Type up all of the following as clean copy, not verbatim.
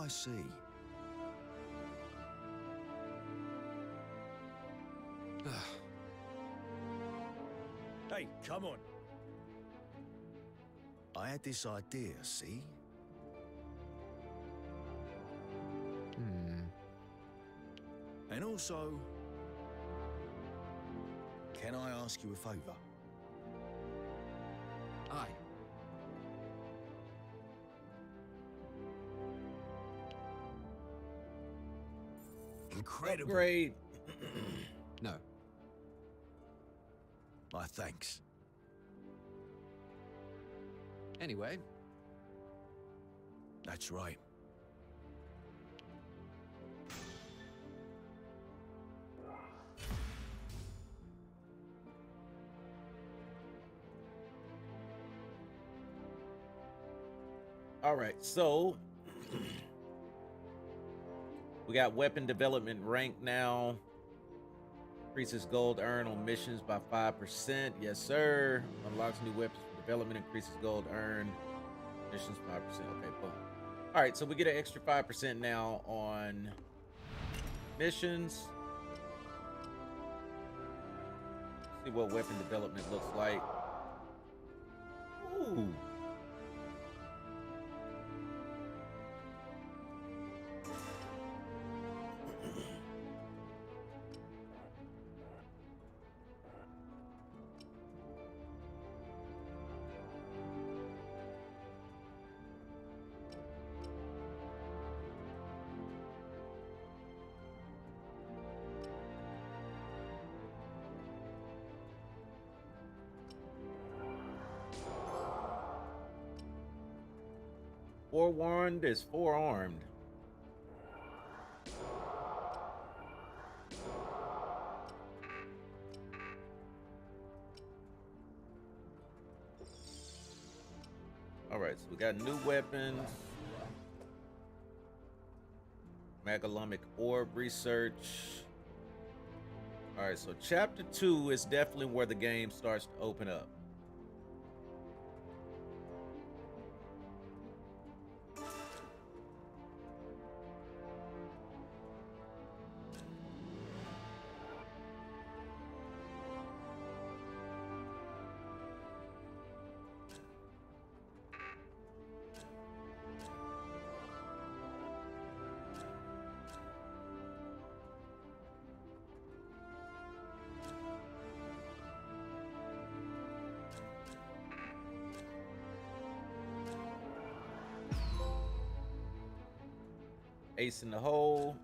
see. Hey, come on. I had this idea, see? And also, can I ask you a favour? Aye. Incredible. Great. No. My thanks. Anyway, That's right. All right, so we got weapon development rank now. Increases gold earned on missions by 5%. Yes, sir. Unlocks new weapons for development. Increases gold earned. Missions 5%. Okay, boom. All right, so we get an extra 5% now on missions. See what weapon development looks like. Ooh. Forewarned is forearmed. All right, so we got new weapons. Megalomic orb research. All right, so chapter 2 is definitely where the game starts to open up. Ace in the hole.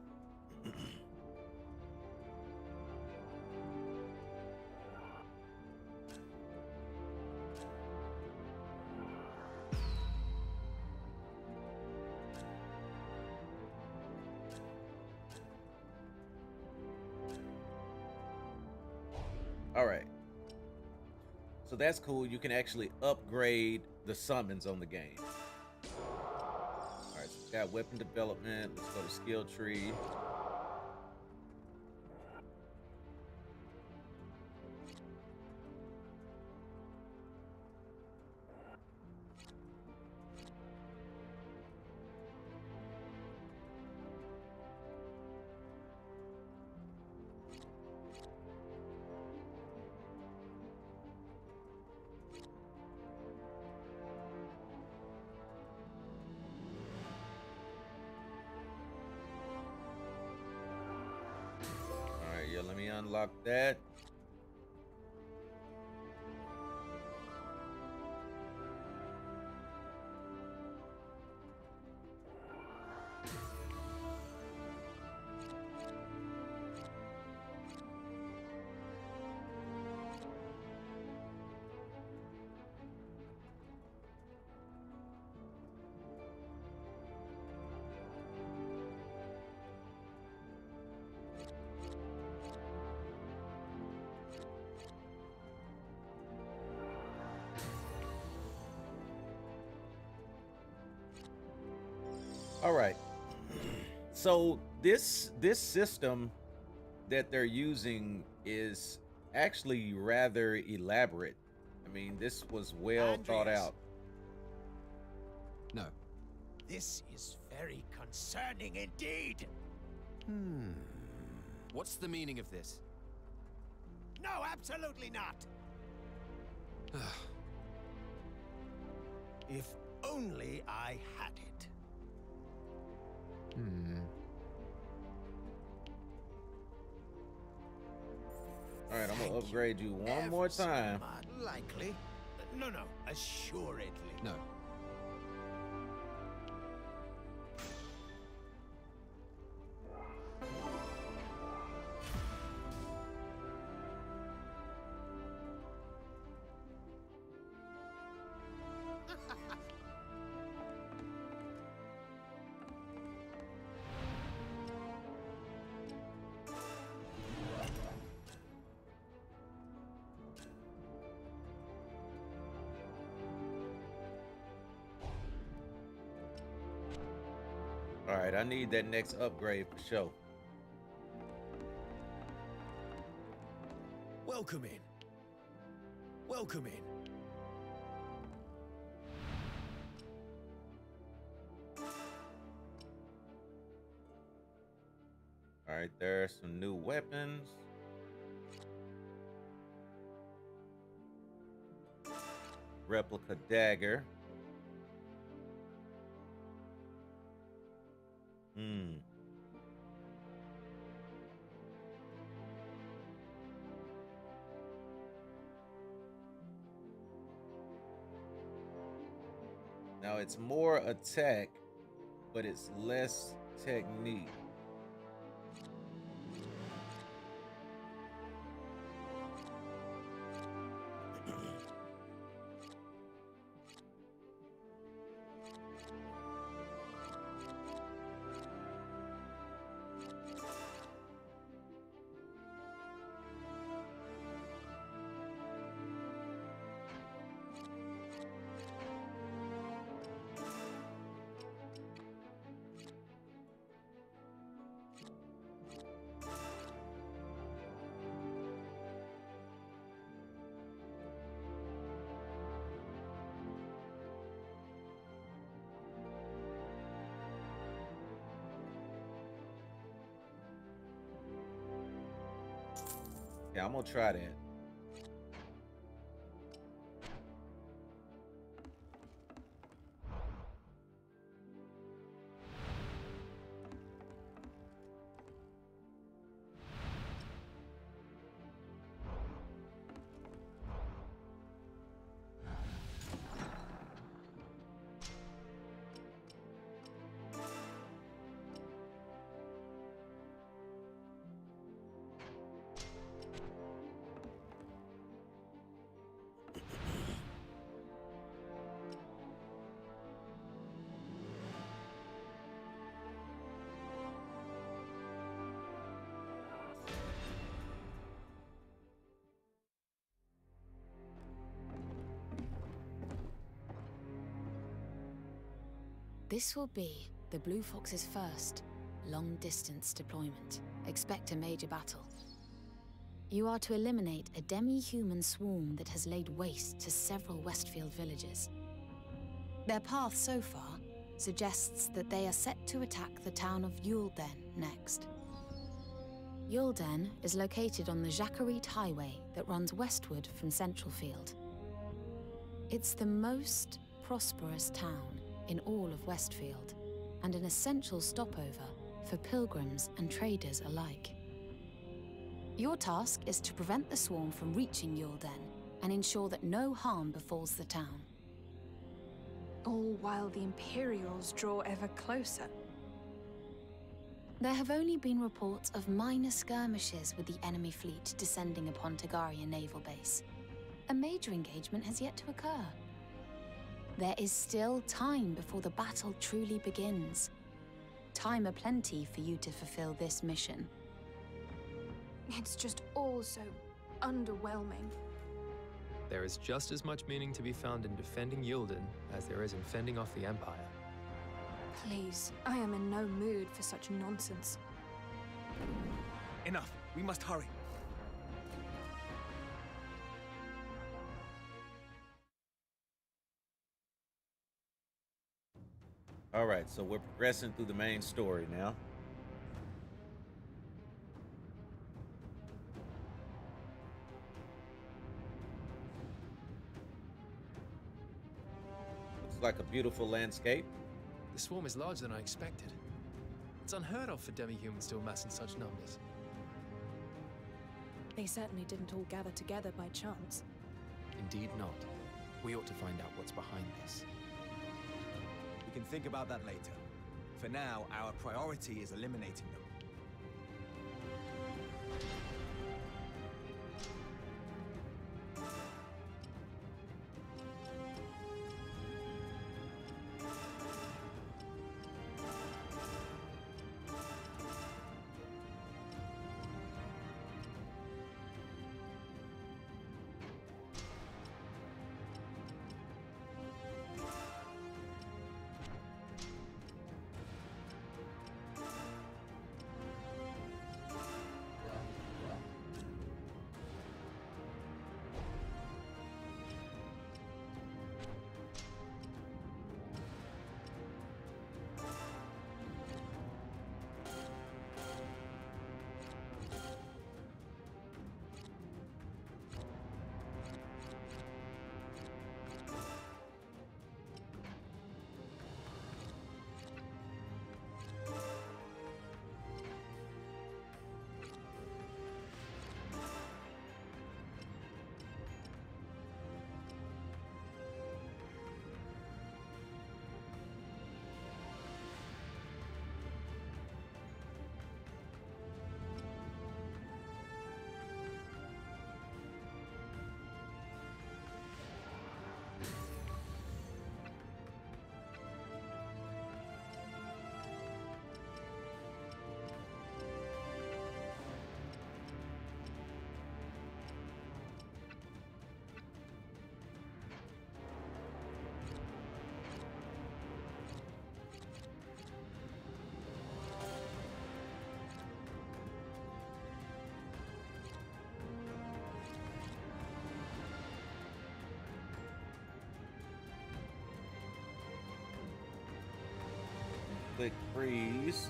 All right. So that's cool. You can actually upgrade the summons on the game. All right, so we got weapon development. Let's go to skill tree. All right, yeah, let me unlock that. All right. So this system that they're using is actually rather elaborate. I mean, this was well thought Andreas. out. no. This is very concerning indeed. What's the meaning of this? No, absolutely not. If only I had it. All right, I'm Thank gonna upgrade you one more ever so time. much. Likely. No, assuredly. No. All right, I need that next upgrade for sure. Welcome in. Welcome in. All right, there's some new weapons. Replica dagger. Now it's more attack, but it's less technique. Yeah, I'm gonna try that. This will be the Blue Fox's first long-distance deployment. Expect a major battle. You are to eliminate a demi-human swarm that has laid waste to several Westfield villages. Their path so far suggests that they are set to attack the town of Yulden next. Yulden is located on the Jacquerie Highway that runs westward from Centralfield. It's the most prosperous town in all of Westfield, and an essential stopover for pilgrims and traders alike. Your task is to prevent the swarm from reaching Yulden and ensure that no harm befalls the town. All while the Imperials draw ever closer. There have only been reports of minor skirmishes with the enemy fleet descending upon Targaryen naval base. A major engagement has yet to occur. There is still time before the battle truly begins. Time aplenty for you to fulfill this mission. It's just all so underwhelming. There is just as much meaning to be found in defending Yulden as there is in fending off the Empire. Please, I am in no mood for such nonsense. Enough. We must hurry. All right, so we're progressing through the main story now. Looks like a beautiful landscape. The swarm is larger than I expected. It's unheard of for demi-humans to amass in such numbers. They certainly didn't all gather together by chance. Indeed not. We ought to find out what's behind this. We can think about that later. For now, our priority is eliminating them. Click freeze.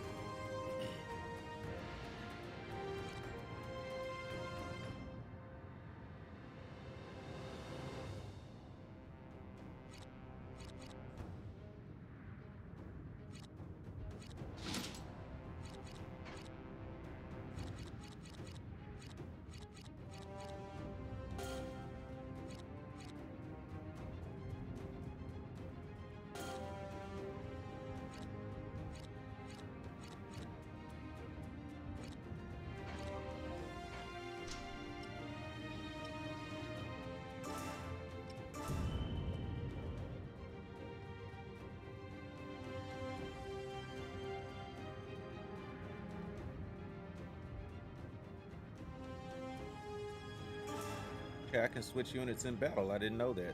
Okay, I can switch units in battle. I didn't know that.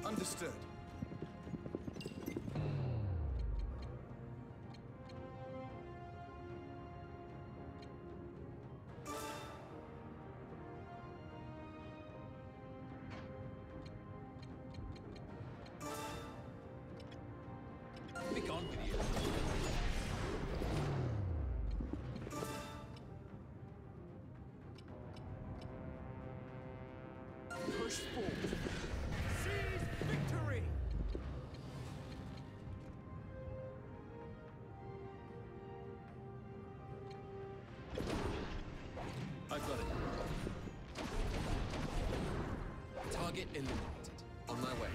Understood. Be gone with you. Push forward. Seize victory! I've got it. Target eliminated. On my way.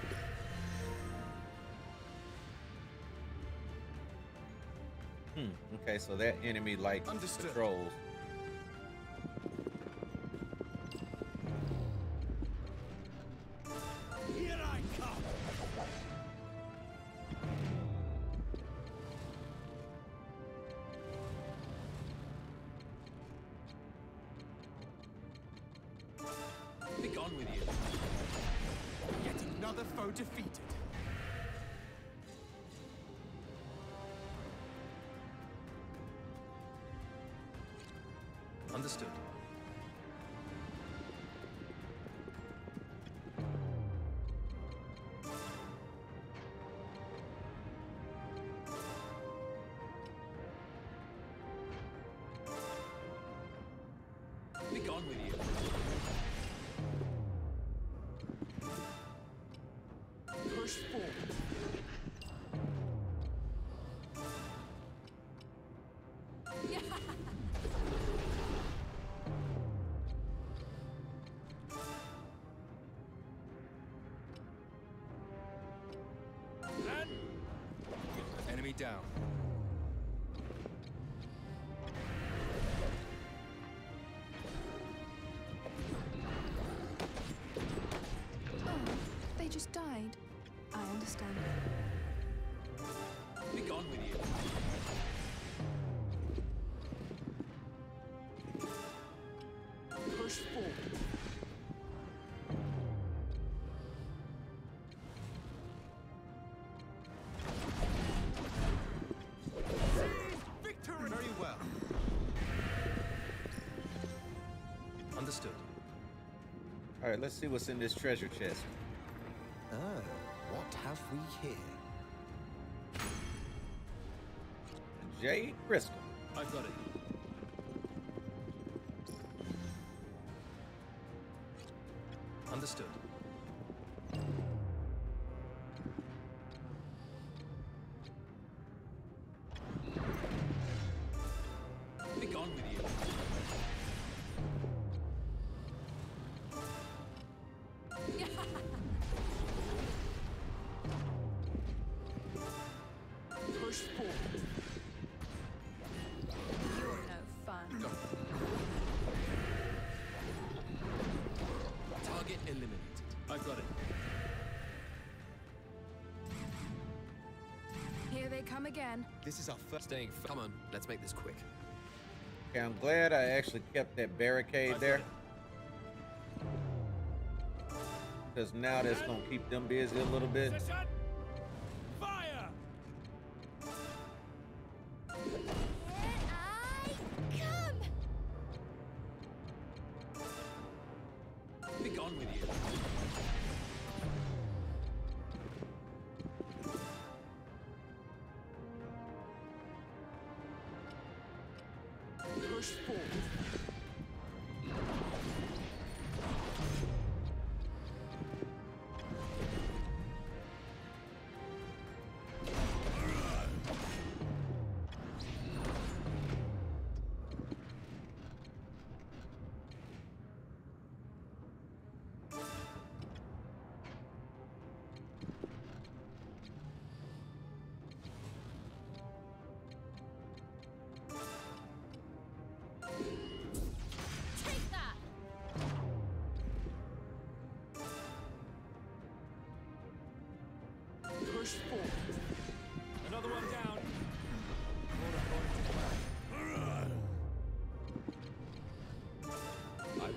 Okay, so that enemy like Understood. patrols. Here I come! Be gone with you. Yet another foe defeated. gone with you. Push forward. Enemy down. Oh, they just died. I understand. Be gone with you. Push forward. Victory! Very well. Understood. All right, let's see what's in this treasure chest. Oh, what have we here? Jade crystal. I've got it. Understood. Be gone with you. Push forward. You're no fun. Target eliminated. I've got it. Here they come again. This is our first. Come on, let's make this quick. Okay, I'm glad I actually kept that barricade there. Because now that's going to keep them busy a little bit. Fire! Be gone with you. Push forward. Push forward. Another one down.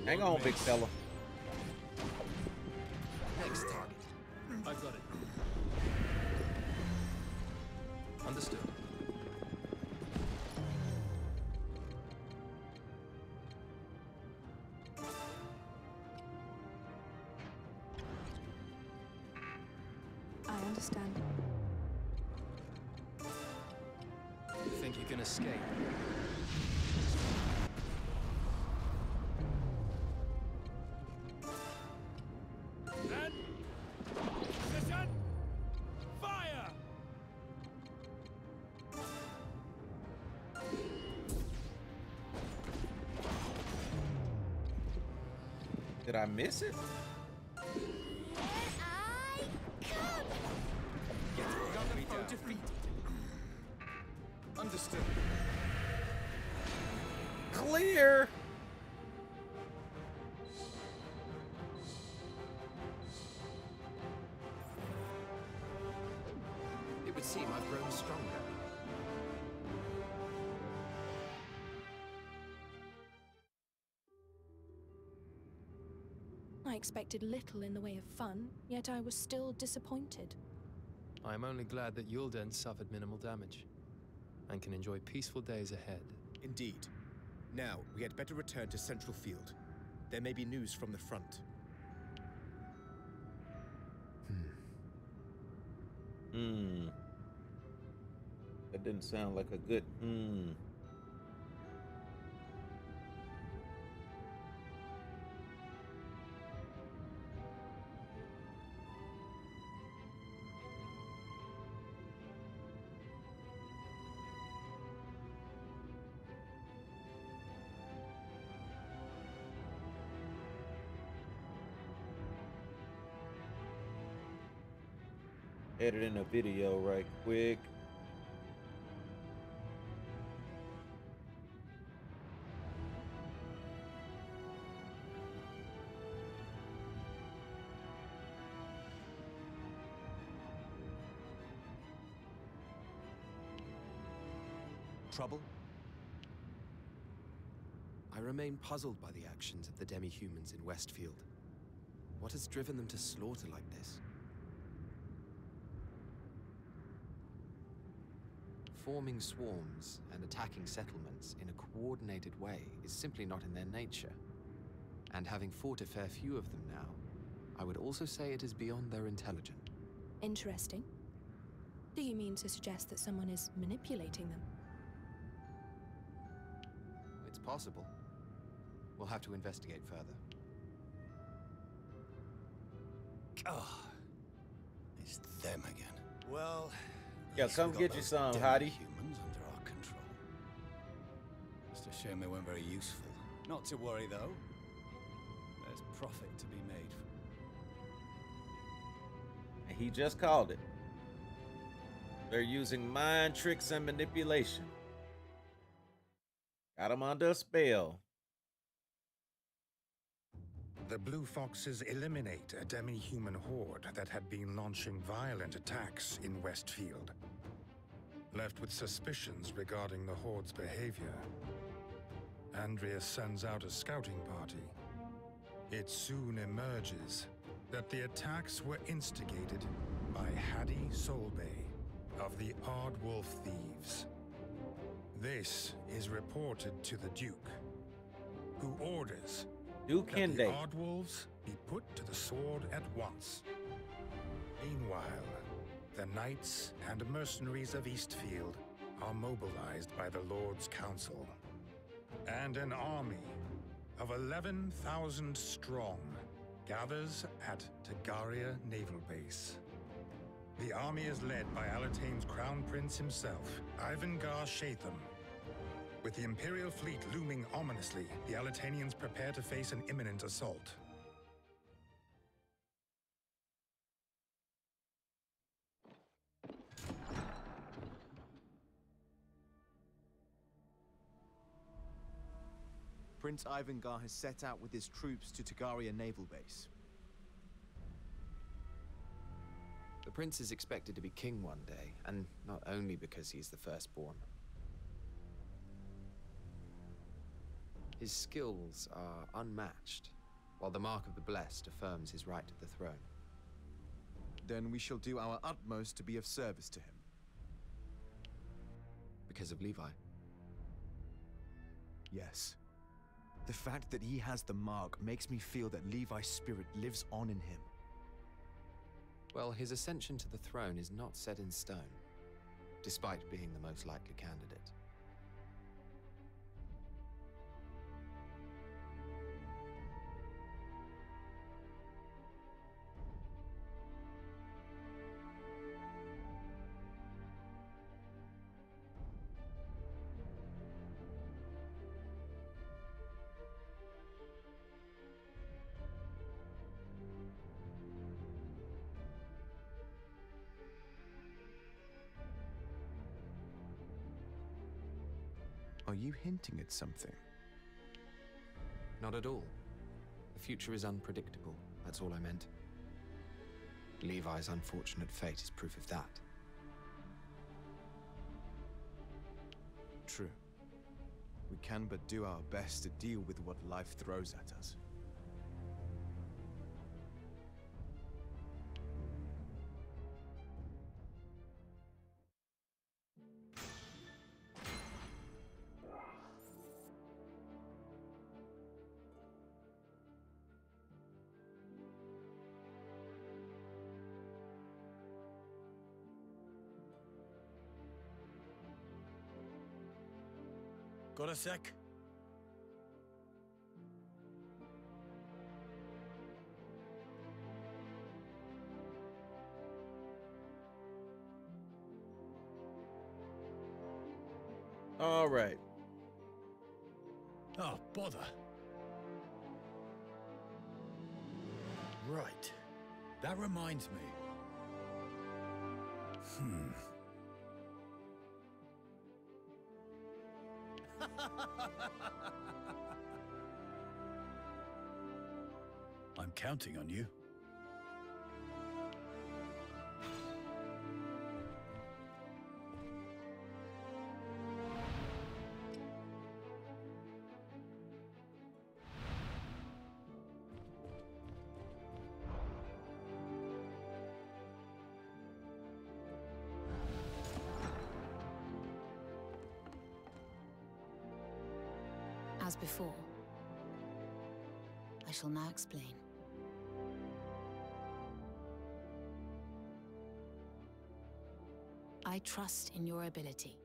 Hang on, big fella. Next target. I've got it. Understood. I understand. You think you can escape? And position. Fire! Did I miss it? Defeated. Understood. Clear. It would seem I've grown stronger. I expected little in the way of fun, yet I was still disappointed. I am only glad that Yulden suffered minimal damage and can enjoy peaceful days ahead. Indeed. Now, we had better return to Central Field. There may be news from the front. That didn't sound like a good Editing a video right quick. Trouble? I remain puzzled by the actions of the demi-humans in Westfield. What has driven them to slaughter like this? Forming swarms and attacking settlements in a coordinated way is simply not in their nature. And having fought a fair few of them now, I would also say it is beyond their intelligence. Interesting. Do you mean to suggest that someone is manipulating them? It's possible. We'll have to investigate further. Oh, it's them again. Well, at Yeah, least come we got get you those some, damn Hottie. humans under our control. Just a shame they weren't very useful. Not to worry though. There's profit to be made. And he just called it. They're using mind tricks and manipulation. Got him under a spell. The Blue Foxes eliminate a demi-human horde that had been launching violent attacks in Westfield. Left with suspicions regarding the horde's behavior, Andrea sends out a scouting party. It soon emerges that the attacks were instigated by Hattie Solbay of the Odd Wolf Thieves. This is reported to the Duke, who orders Duke that the Hende. Odd Wolves be put to the sword at once. Meanwhile, the knights and mercenaries of Eastfield are mobilized by the Lord's Council, and an army of 11,000 strong gathers at Tagaria Naval Base. The army is led by Alatane's Crown Prince himself, Ivangar Shatham. With the Imperial fleet looming ominously, the Alatanians prepare to face an imminent assault. Prince Ivangar has set out with his troops to Tagaria Naval Base. The prince is expected to be king one day, and not only because he's the firstborn. His skills are unmatched, while the Mark of the Blessed affirms his right to the throne. Then we shall do our utmost to be of service to him. Because of Levi. Yes. The fact that he has the mark makes me feel that Levi's spirit lives on in him. Well, his ascension to the throne is not set in stone, despite being the most likely candidate. Are you hinting at something? Not at all. The future is unpredictable, that's all I meant. Levi's unfortunate fate is proof of that. True. We can but do our best to deal with what life throws at us. Got a sec? All right. Oh, bother. Right. That reminds me. I'm counting on you. As before, I shall now explain. I trust in your ability.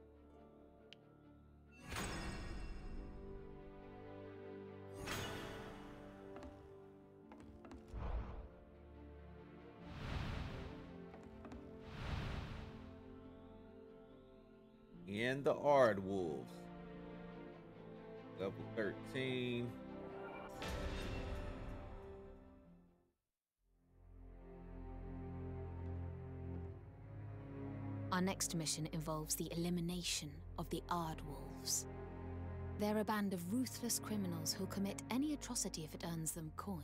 And the Aardwolves. Level 13. Our next mission involves the elimination of the Aardwolves. They're a band of ruthless criminals who'll commit any atrocity if it earns them coin.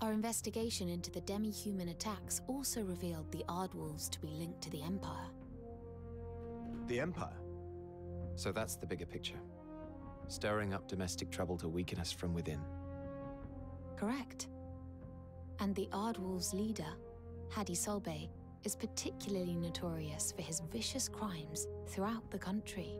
Our investigation into the demi-human attacks also revealed the Aardwolves to be linked to the Empire. The Empire? So that's the bigger picture. Stirring up domestic trouble to weaken us from within. Correct. And the Aardwolves' leader, Hadi Solbay, is particularly notorious for his vicious crimes throughout the country.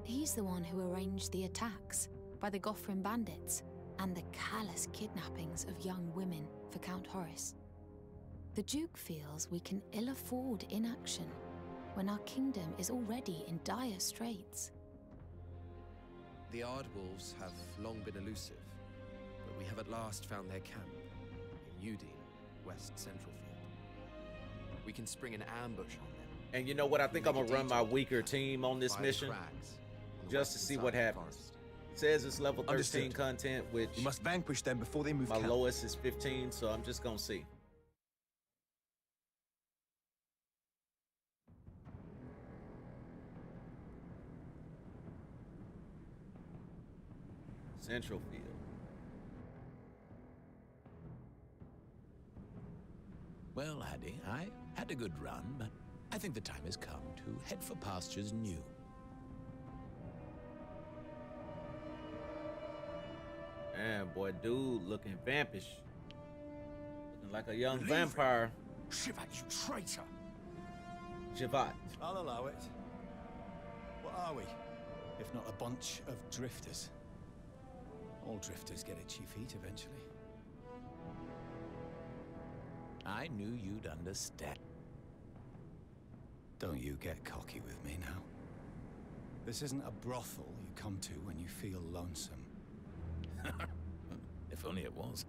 He's the one who arranged the attacks by the Gothram bandits and the callous kidnappings of young women for Count Horace. The Duke feels we can ill afford inaction when our kingdom is already in dire straits. The Aardwolves have long been elusive, but we have at last found their camp in Udine, West Central Field. We can spring an ambush on them. And you know what? I think I'm gonna run my weaker team on this mission just to see what happens. It says it's level 13 Understood. content, which We must vanquish them before they move my camp. lowest is 15, so I'm just gonna see. Central Field. Well, Hadi, I had a good run, but I think the time has come to head for pastures new. Man, boy, dude looking vampish. Looking like a young vampire. Shivat, you traitor! Shivat. I'll allow it. What are we, if not a bunch of drifters? All drifters get itchy feet eventually. I knew you'd understand. Don't you get cocky with me now. This isn't a brothel you come to when you feel lonesome. If only it was.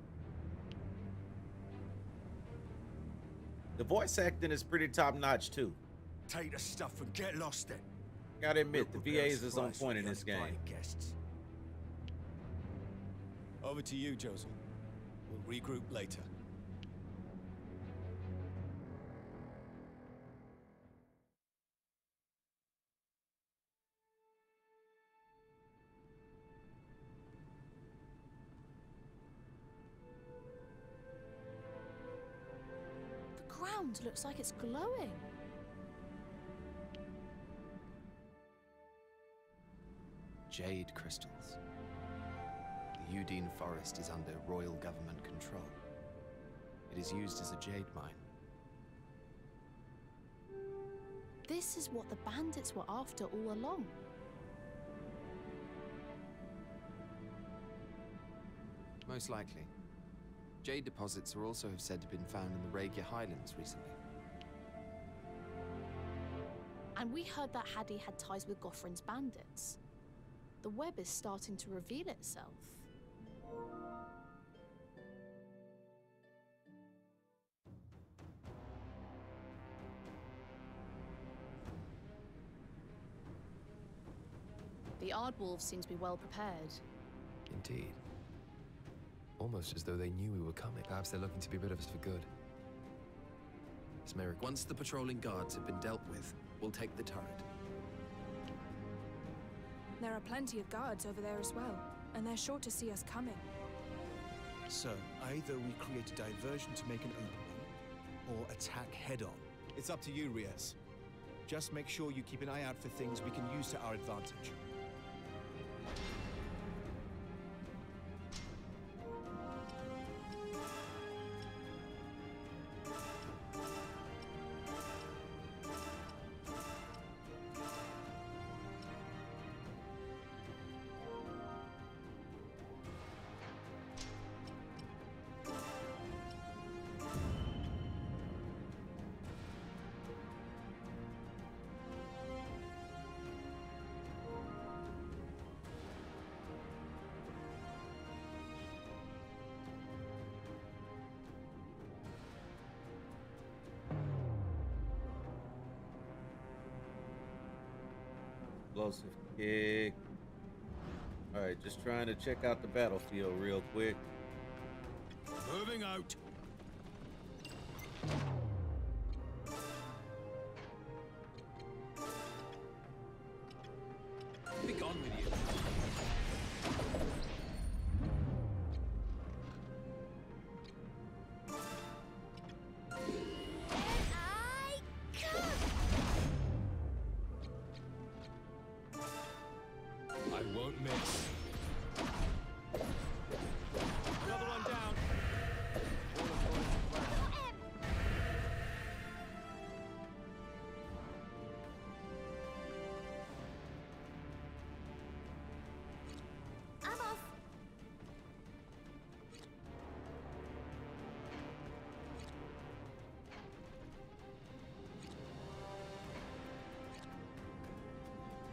The voice acting is pretty top notch too. Take the stuff and get lost then. Gotta admit, the Local VAs girls is on first point for in the this game. uninvited guests. Over to you, Josel. We'll regroup later. The ground looks like it's glowing. Jade crystals. The Udine forest is under royal government control. It is used as a jade mine. This is what the bandits were after all along. Most likely. Jade deposits are also said to have been found in the Regia Highlands recently. And we heard that Hadi had ties with Gothram's bandits. The web is starting to reveal itself. The Aardwolves seem to be well prepared. Indeed. Almost as though they knew we were coming. Perhaps they're looking to be rid of us for good. This may once the patrolling guards have been dealt with, we'll take the turret. There are plenty of guards over there as well, and they're sure to see us coming. So, either we create a diversion to make an opening, or attack head-on. It's up to you, Riaz. Just make sure you keep an eye out for things we can use to our advantage. Explosive kick. All right, just trying to check out the battlefield real quick. Moving out. Be gone with you. I won't miss. Another one down. I'm off.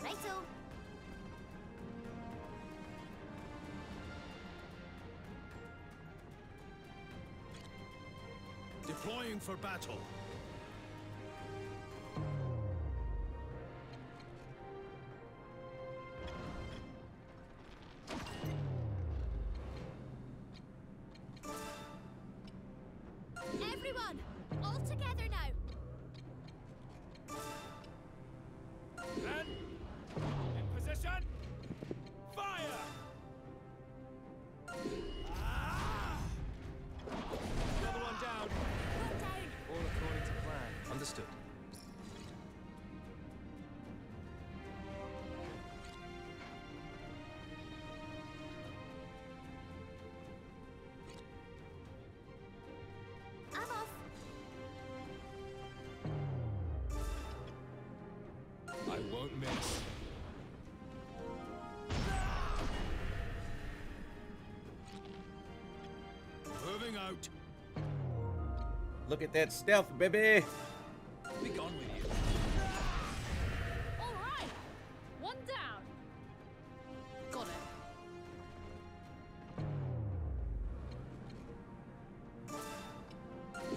Righto. Deploying for battle. Everyone, all together now. Men, in position. Fire! Ah! Another one down. One down. All according to plan. Understood. I'm off. I won't miss. Moving out. Look at that stealth, baby. Be gone with you. All right. One down. Got it.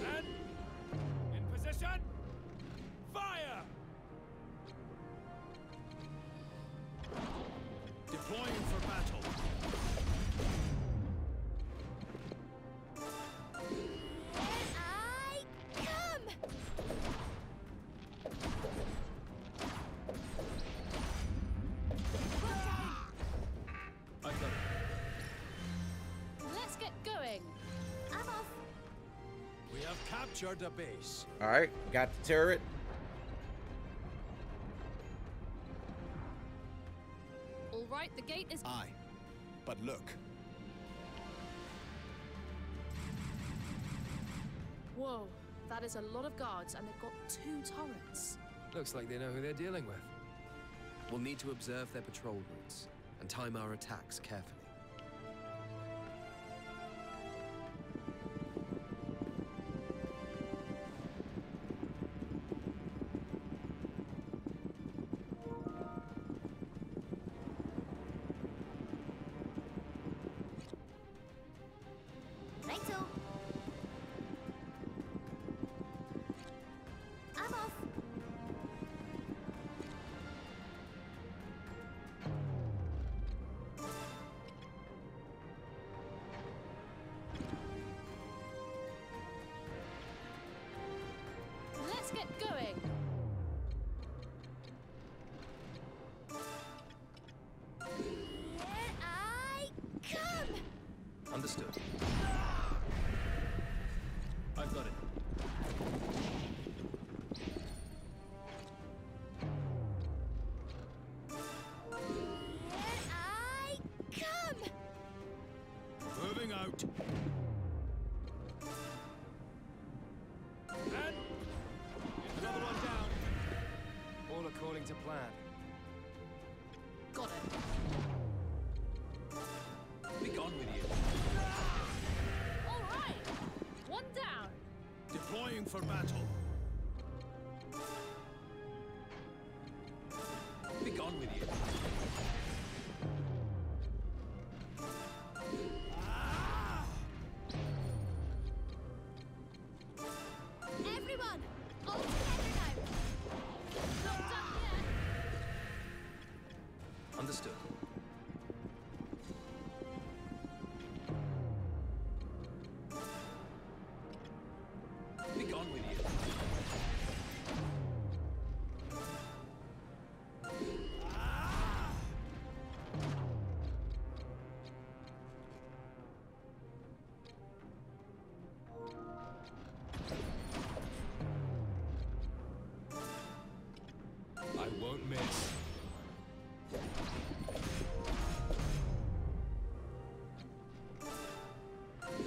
Men, in position. Fire! Deploying for battle. I come. I've got it. Let's get going. I'm off. We have captured a base. All right, got the turret. All right, the gate is. Aye. But look. Whoa, that is a lot of guards, and they've got 2 turrets. Looks like they know who they're dealing with. We'll need to observe their patrol routes and time our attacks carefully. Righto. I'm off. Understood. I've got it. Here I come! Moving out. And another one down. All according to plan. Got it. Be gone with you. All right. One down. Deploying for battle. Be gone with you. Everyone, all together now! Not done yet. Understood. Be gone with you. I won't miss.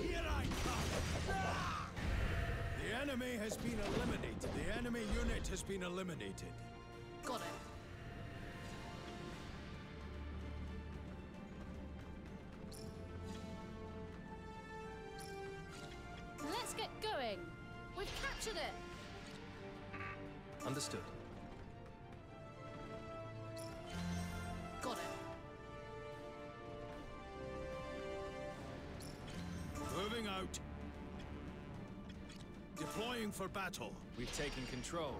Here I come! The enemy has been eliminated. The enemy unit has been eliminated. Got it. Let's get going. We've captured it. Understood. Got it. Moving out. Deploying for battle. We've taken control.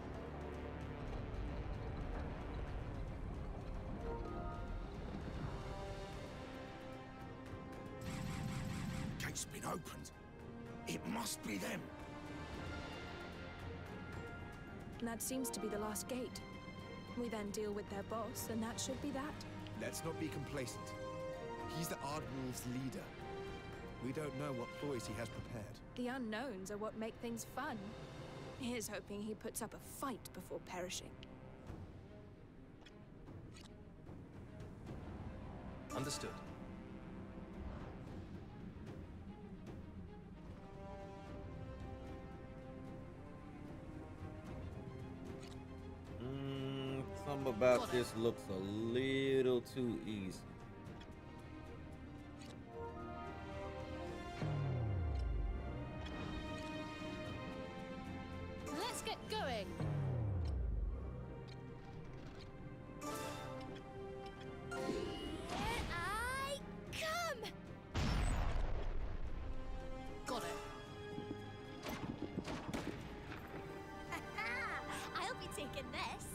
Gate's been opened. It must be them. That seems to be the last gate. We then deal with their boss, and that should be that. Let's not be complacent. He's the Ardwolves' leader. We don't know what ploys he has prepared. The unknowns are what make things fun. Here's hoping he puts up a fight before perishing. Understood. Something about this looks a little too easy. Let's get going. Here I come! Got it. I'll be taking this.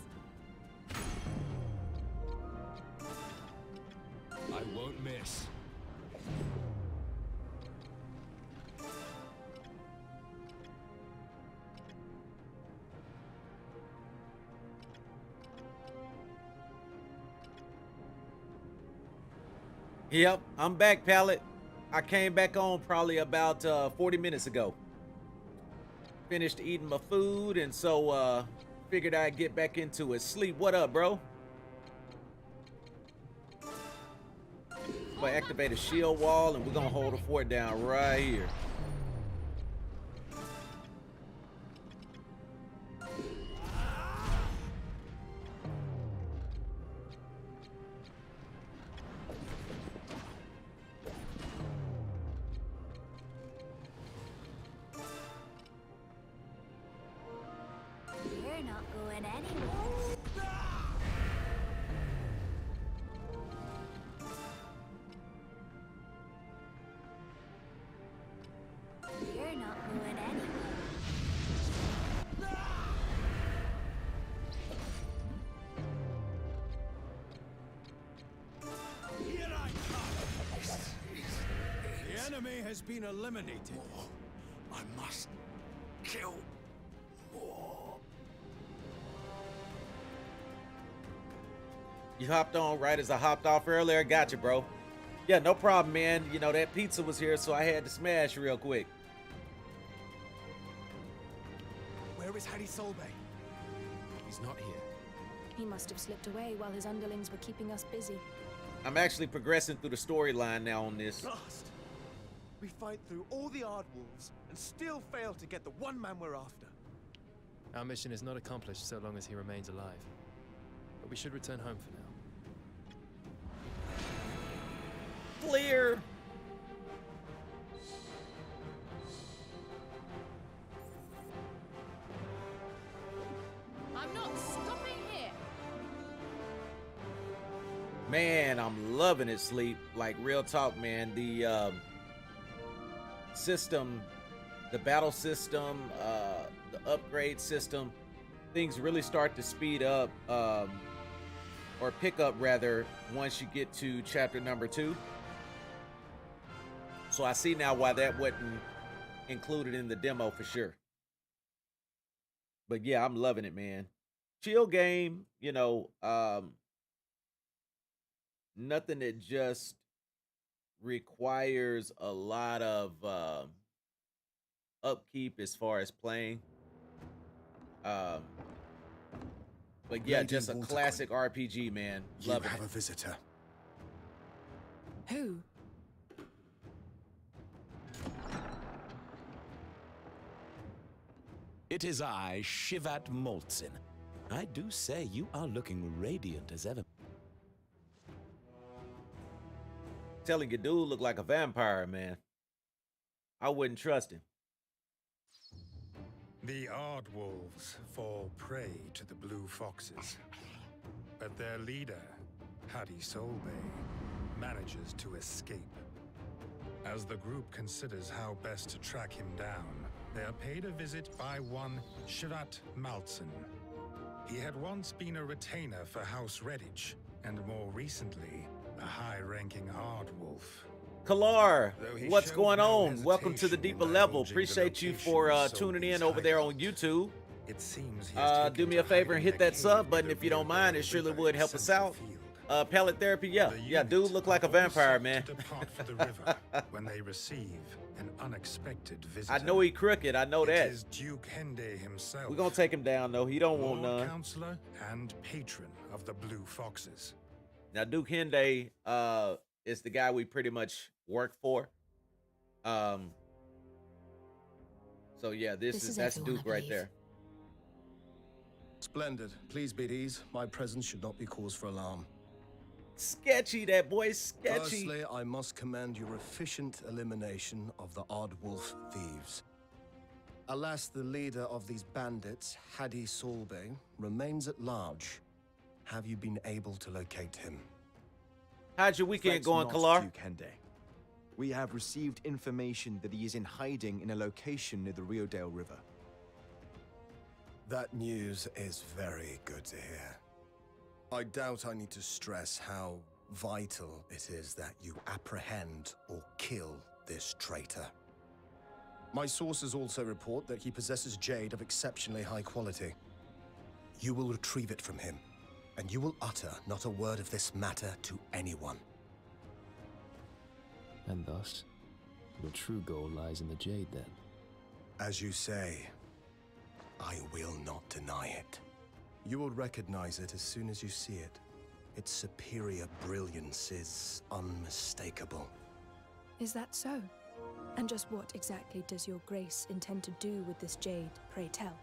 I won't miss. Yep, I'm back, Pallet. I came back on probably about 40 minutes ago. Finished eating my food, and so figured I'd get back into it. Sleep, what up, bro? But activate a shield wall, and we're gonna hold the fort down right here. You're not going anywhere. You're not going anywhere. Here I come! The enemy has been eliminated. I must kill more. You hopped on right as I hopped off earlier. Gotcha, bro. Yeah, no problem, man. You know, that pizza was here, so I had to smash real quick. Where is Hadi Solbay? He's not here. He must have slipped away while his underlings were keeping us busy. I'm actually progressing through the storyline now on this. Blast! We fight through all the Ardwolves and still fail to get the one man we're after. Our mission is not accomplished so long as he remains alive. But we should return home for now. Clear. I'm not stopping here. Man, I'm loving it, Sleep. Like, real talk, man. The system, the battle system, the upgrade system, things really start to speed up, or pick up rather, once you get to chapter number 2. So I see now why that wasn't included in the demo for sure. But yeah, I'm loving it, man. Chill game, you know, nothing that just requires a lot of upkeep as far as playing. But yeah, Lady just a Walter classic RPG, man. You have a visitor. Who? It is I, Shivat Moltzin. I do say you are looking radiant as ever. Telling your dude look like a vampire, man. I wouldn't trust him. The Ardwolves fall prey to the Blue Foxes, but their leader, Hadi Solbay, manages to escape. As the group considers how best to track him down, they are paid a visit by one Shivat Maltson. He had once been a retainer for House Redditch, and more recently, a high-ranking Ardwolf. Kalar, what's going no on? Welcome to the hesitation deeper in level. divulging the Appreciate you location for of tuning in Solbey's over there on hideout. YouTube. It seems he has Do taken me a to favor and hiding hit in a that cave sub near button the if you don't Rio mind. Dale It surely River would in help us Central out. Field. Pellet therapy, yeah. The Yeah, dude unit look like a are all vampire, set man. to depart for the river when they receive an unexpected visitor. I know he crooked. I know It that. is Duke Hende himself. We're gonna take him down though. He don't want Lord none. Counselor and patron of the Blue Foxes. Now Duke Hende is the guy we pretty much work for. So yeah, that's everyone, Duke I right believe. there. Splendid. Please, BDs, my presence should not be cause for alarm. Sketchy, that boy, sketchy. Firstly, I must commend your efficient elimination of the Ardwolf thieves. Alas, the leader of these bandits, Hadi Solbay, remains at large. Have you been able to locate him? How's your weekend Fret's going, not, Kalar? Duke Hende. We have received information that he is in hiding in a location near the Rio Dale River. That news is very good to hear. I doubt I need to stress how vital it is that you apprehend or kill this traitor. My sources also report that he possesses jade of exceptionally high quality. You will retrieve it from him, and you will utter not a word of this matter to anyone. And thus, your true goal lies in the jade, then? As you say, I will not deny it. You will recognize it as soon as you see it. Its superior brilliance is unmistakable. Is that so? And just what exactly does your grace intend to do with this jade, pray tell?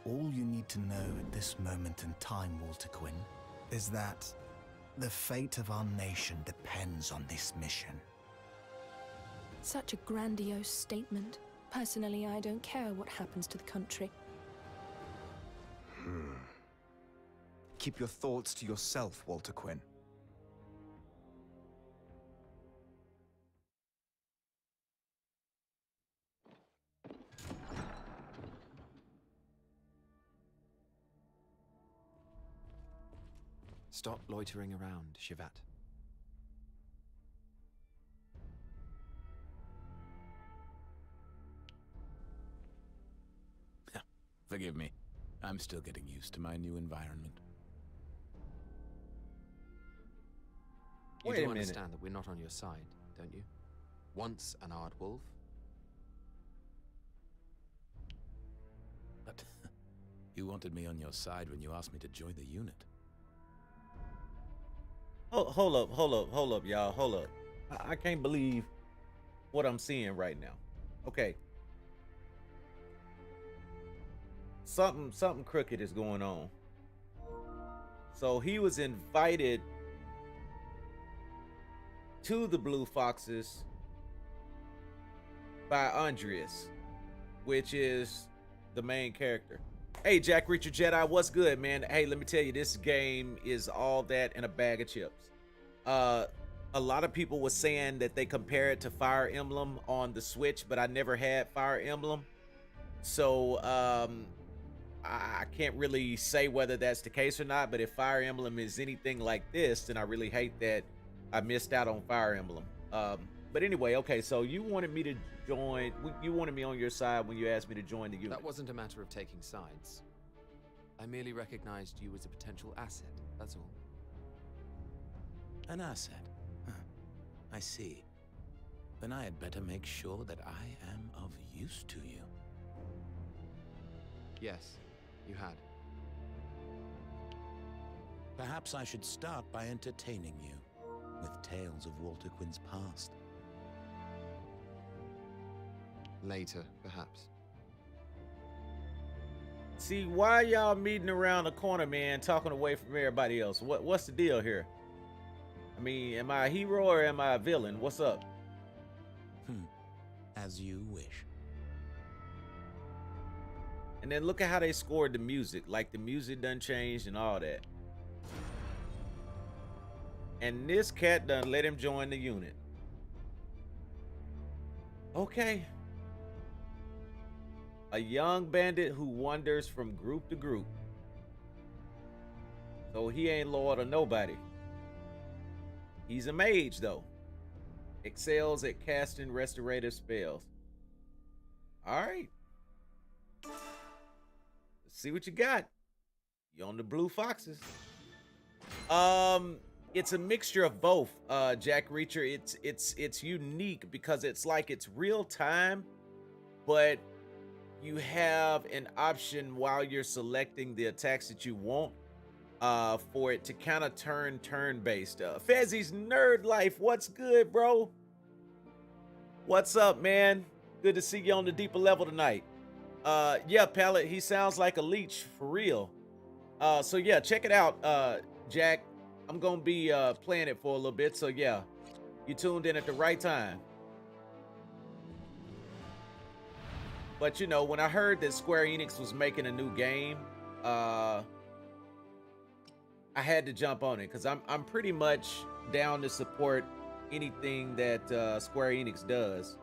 All you need to know at this moment in time, Walter Quinn, is that the fate of our nation depends on this mission. Such a grandiose statement. Personally, I don't care what happens to the country. Keep your thoughts to yourself, Walter Quinn. Stop loitering around, Shivat. Forgive me. I'm still getting used to my new environment. You Wait do a minute. understand that we're not on your side, don't you? Once an Aardwolf. But you wanted me on your side when you asked me to join the unit. Hold up, y'all. Hold up. I can't believe what I'm seeing right now. Okay. Something crooked is going on. So he was invited to the Blue Foxes by Andreas, which is the main character. Hey, Jack Reacher Jedi, what's good, man? Hey, let me tell you, this game is all that and a bag of chips. A lot of people were saying that they compare it to Fire Emblem on the Switch, but I never had Fire Emblem. So, I can't really say whether that's the case or not, but if Fire Emblem is anything like this, then I really hate that I missed out on Fire Emblem. But anyway, okay, so you wanted me to join, you wanted me on your side when you asked me to join the unit. That wasn't a matter of taking sides. I merely recognized you as a potential asset, that's all. An asset? Huh. I see. Then I had better make sure that I am of use to you. Yes, you had. Perhaps I should start by entertaining you with tales of Walter Quinn's past. Later, perhaps. See, why y'all meeting around the corner, man, talking away from everybody else? What's the deal here? I mean, am I a hero or am I a villain? What's up? As you wish. And then look at how they scored the music. Like, the music done changed and all that. And this cat done let him join the unit. Okay. A young bandit who wanders from group to group. So he ain't loyal to nobody. He's a mage, though. Excels at casting restorative spells. All right. Let's see what you got. You on the Blue Foxes. It's a mixture of both, Jack Reacher. It's unique because it's like it's real time, but you have an option while you're selecting the attacks that you want for it to kind of turn-based. Fezzy's Nerd Life, what's good, bro? What's up, man? Good to see you on the deeper level tonight. Yeah, Pallet, he sounds like a leech for real. So yeah, check it out, Jack. I'm gonna be playing it for a little bit, so yeah, you tuned in at the right time. But you know, when I heard that Square Enix was making a new game, I had to jump on it because I'm pretty much down to support anything that Square Enix does.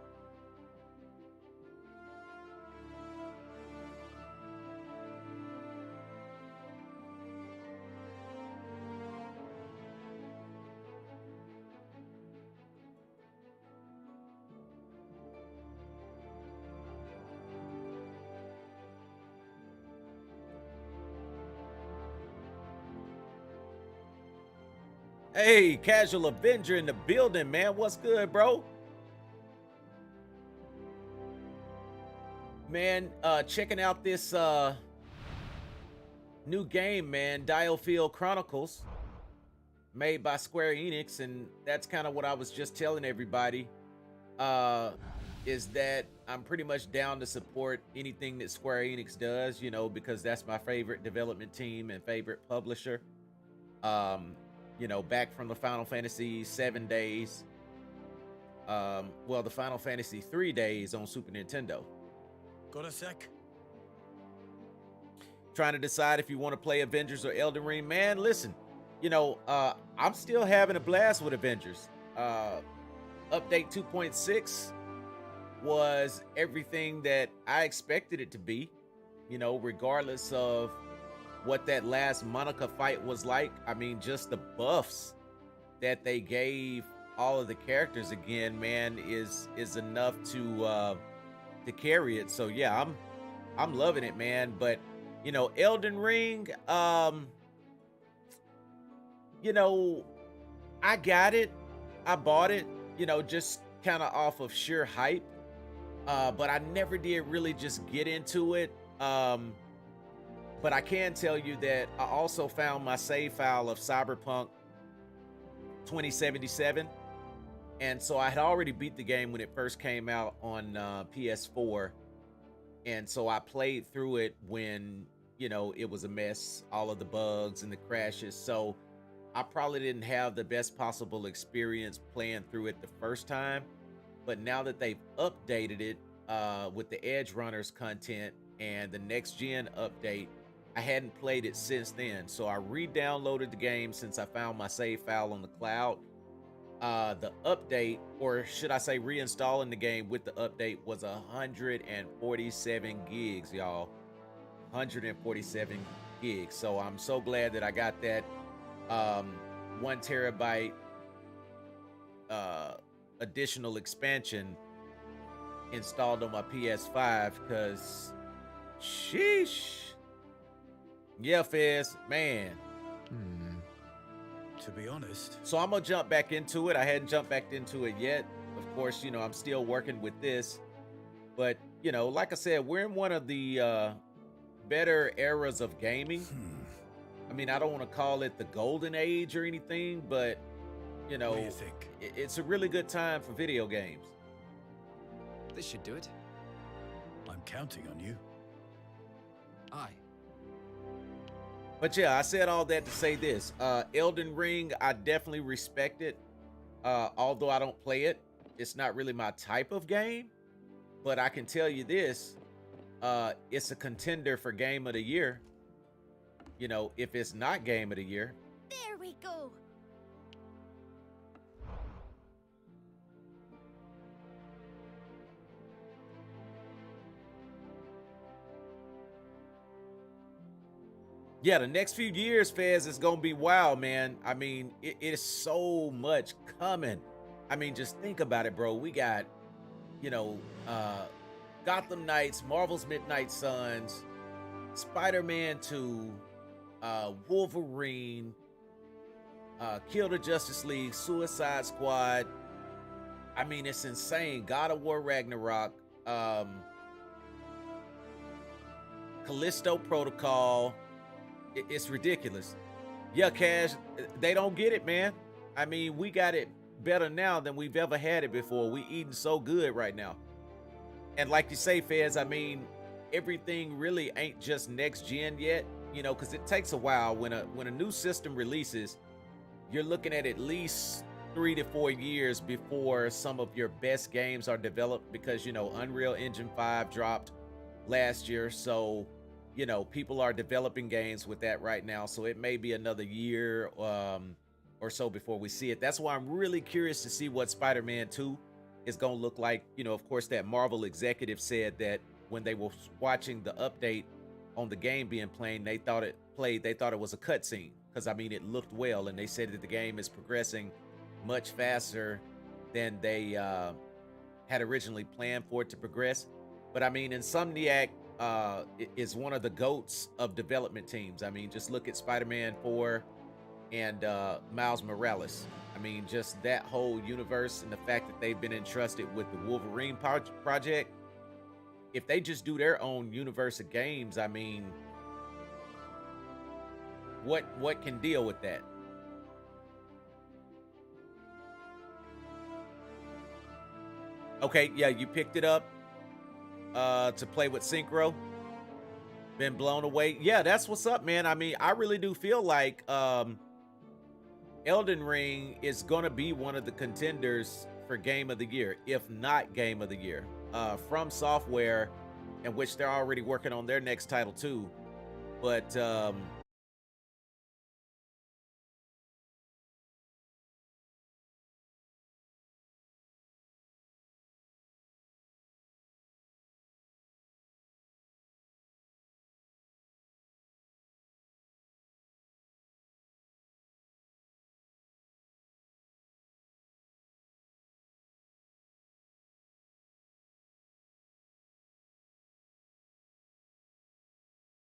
Hey, Casual Avenger in the building, man. What's good, bro? Man, checking out this new game, man, Diofield Chronicles, made by Square Enix, and that's kind of what I was just telling everybody, is that I'm pretty much down to support anything that Square Enix does, you know, because that's my favorite development team and favorite publisher. You know, back from the Final Fantasy 7 days. Well, the Final Fantasy 3 days on Super Nintendo. Got a sec? Trying to decide if you want to play Avengers or Elden Ring. Man, listen, you know, I'm still having a blast with Avengers. Update 2.6 was everything that I expected it to be, you know, regardless of what that last Monica fight was like. I mean, just the buffs that they gave all of the characters again, man, is enough to carry it. So yeah, I'm loving it, man. But you know, Elden Ring, you know, I got it. I bought it, you know, just kind of off of sheer hype. But I never did really just get into it. But I can tell you that I also found my save file of Cyberpunk 2077. And so I had already beat the game when it first came out on PS4. And so I played through it when, you know, it was a mess, all of the bugs and the crashes. So I probably didn't have the best possible experience playing through it the first time. But now that they've updated it with the Edge Runners content and the next gen update, I hadn't played it since then. So I re-downloaded the game since I found my save file on the cloud. The update, or should I say reinstalling the game with the update, was 147 gigs, y'all. 147 gigs. So I'm so glad that I got that 1 terabyte additional expansion installed on my PS5, because sheesh. Yeah, Fez, man. To be honest. So I'm gonna jump back into it. I hadn't jumped back into it yet. Of course, you know, I'm still working with this. But, you know, like I said, we're in one of the better eras of gaming. I mean, I don't want to call it the golden age or anything, but, you know, What do you think? It's a really good time for video games. This should do it. I'm counting on you. Aye. But yeah, I said all that to say this. Elden Ring, I definitely respect it. Although I don't play it. It's not really my type of game. But I can tell you this. It's a contender for Game of the Year. You know, if it's not Game of the Year. There we go. Yeah, the next few years, Fez, is gonna be wild, man. I mean, it is so much coming. I mean, just think about it, bro. We got, you know, Gotham Knights, Marvel's Midnight Suns, Spider-Man 2, Wolverine, Kill the Justice League, Suicide Squad. I mean, it's insane. God of War Ragnarok, Callisto Protocol. It's ridiculous. Yeah, Cash, they don't get it, man. I mean, we got it better now than we've ever had it before. We eating so good right now. And like you say, Fez, I mean, everything really ain't just next gen yet, you know, because it takes a while. When a new system releases, you're looking at least 3 to 4 years before some of your best games are developed, because, you know, Unreal Engine 5 dropped last year. So, you know, people are developing games with that right now. So it may be another year or so before we see it. That's why I'm really curious to see what Spider-Man 2 is going to look like. You know, of course, that Marvel executive said that when they were watching the update on the game being played, they thought it was a cutscene, because, I mean, it looked well. And they said that the game is progressing much faster than they had originally planned for it to progress. But, I mean, Insomniac is one of the GOATs of development teams. I mean, just look at Spider-Man 4 and Miles Morales. I mean, just that whole universe, and the fact that they've been entrusted with the Wolverine project. If they just do their own universe of games, I mean, what can deal with that? Okay, yeah, you picked it up to play with Synchro. Been blown away. Yeah, that's what's up, man. I mean, I really do feel like Elden Ring is gonna be one of the contenders for Game of the Year, if not Game of the Year. From Software, in which they're already working on their next title too. But